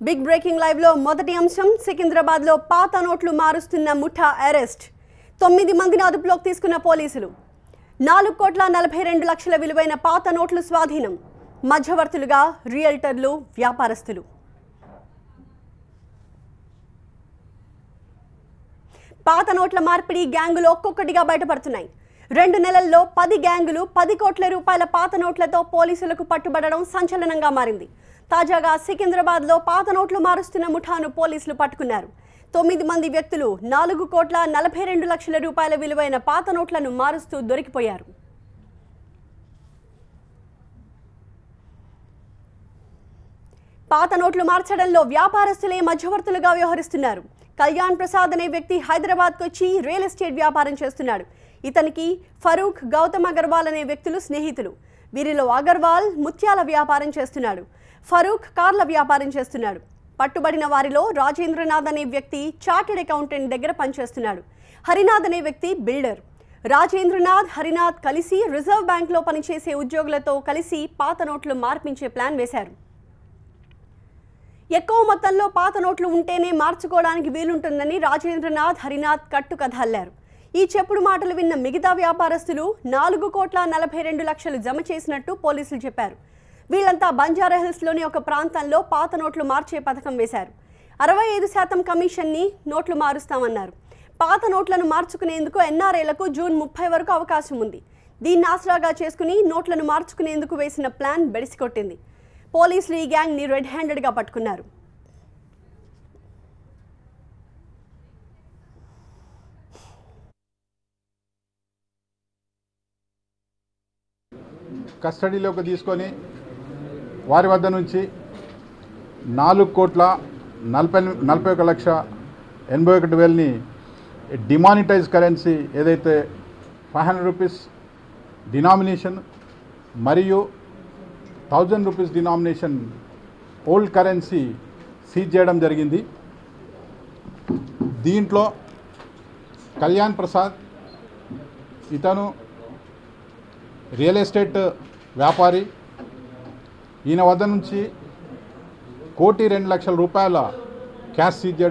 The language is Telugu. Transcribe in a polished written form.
బిగ్ బ్రేకింగ్ లైవ్ లో మొదటి అంశం సికింద్రాబాద్ లో పాత నోట్లు మారుస్తున్న ముఠా అరెస్ట్ 9 మందిని అదుపులోకి తీసుకున్న పోలీసులు 4,42,00,000 విలువైన పాత నోట్లు స్వాధీనం మధ్యవర్తులుగా రియల్టర్లు వ్యాపారస్తులు పాత నోట్ల మార్పిడి గ్యాంగులు ఒక్కొక్కటిగా బయటపడుతున్నాయి 2 నెలల్లో 10 గ్యాంగులు 10 కోట్ల రూపాయల పాత నోట్లతో పోలీసులకు పట్టుబడడం సంచలనంగా మారింది తాజాగా సికింద్రాబాద్లో పాత నోట్లు మారుస్తున్న ముఠాను పోలీసులు పట్టుకున్నారు 9 మంది వ్యక్తులు 4,42,00,000 రూపాయల విలువైన పాత నోట్లను మారుస్తూ దొరికిపోయారు పాత నోట్లు మార్చడంలో వ్యాపారస్తులే మధ్యవర్తులుగా వ్యవహరిస్తున్నారు కళ్యాణ్ ప్రసాద్ అనే వ్యక్తి హైదరాబాద్కు వచ్చి రియల్ ఎస్టేట్ వ్యాపారం చేస్తున్నాడు ఇతనికి ఫరూక్ గౌతమ్ అగర్వాల్ అనే వ్యక్తులు స్నేహితులు వీరిలో అగర్వాల్ ముత్యాల వ్యాపారం చేస్తున్నాడు ఫరూక్ కార్ల వ్యాపారం చేస్తున్నాడు పట్టుబడిన వారిలో రాజేంద్రనాథ్ అనే వ్యక్తి చార్టెడ్ అకౌంటెంట్ దగ్గర పనిచేస్తున్నాడు హరినాథ్ అనే వ్యక్తి బిల్డర్ రాజేంద్రనాథ్ హరినాథ్ కలిసి రిజర్వ్ బ్యాంక్లో పనిచేసే ఉద్యోగులతో కలిసి పాత నోట్లు మార్పించే ప్లాన్ వేశారు ఎక్కువ మొత్తంలో పాత నోట్లు ఉంటేనే మార్చుకోవడానికి వీలుంటుందని రాజేంద్రనాథ్ హరినాథ్ కట్టుకథ అల్లారు ఈ చెప్పుడు మాటలు విన్న మిగతా వ్యాపారస్తులు 4,42,00,000 జమ చేసినట్టు పోలీసులు చెప్పారు వీళ్ళంతా బంజారాహిల్స్లోని ఒక ప్రాంతంలో పాత నోట్లు మార్చే పథకం వేశారు 65% కమిషన్ని నోట్లు మారుస్తామన్నారు పాత నోట్లను మార్చుకునేందుకు ఎన్ఆర్ఐలకు జూన్ 30 వరకు అవకాశం ఉంది దీన్ని ఆసరాగా చేసుకుని నోట్లను మార్చుకునేందుకు వేసిన ప్లాన్ బెడిసికొట్టింది పోలీసులు ఈ గ్యాంగ్ని రెడ్ హ్యాండెడ్గా పట్టుకున్నారు కస్టడీలోకి తీసుకొని వారి వద్ద నుంచి 4,41,81,000ని డిమానిటైజ్ కరెన్సీ ఏదైతే 500 రూపీస్ డినామినేషన్ మరియు 1000 rupees denomination old currency seize చేయడం జరిగింది దీంట్లో కళ్యాణ్ ప్రసాద్ ఇతను రియల్ ఎస్టేట్ వ్యాపారి ఈయన వద్ద నుంచి 1,02,00,000 రూపాయల క్యాష్ సీజ్ చేయడం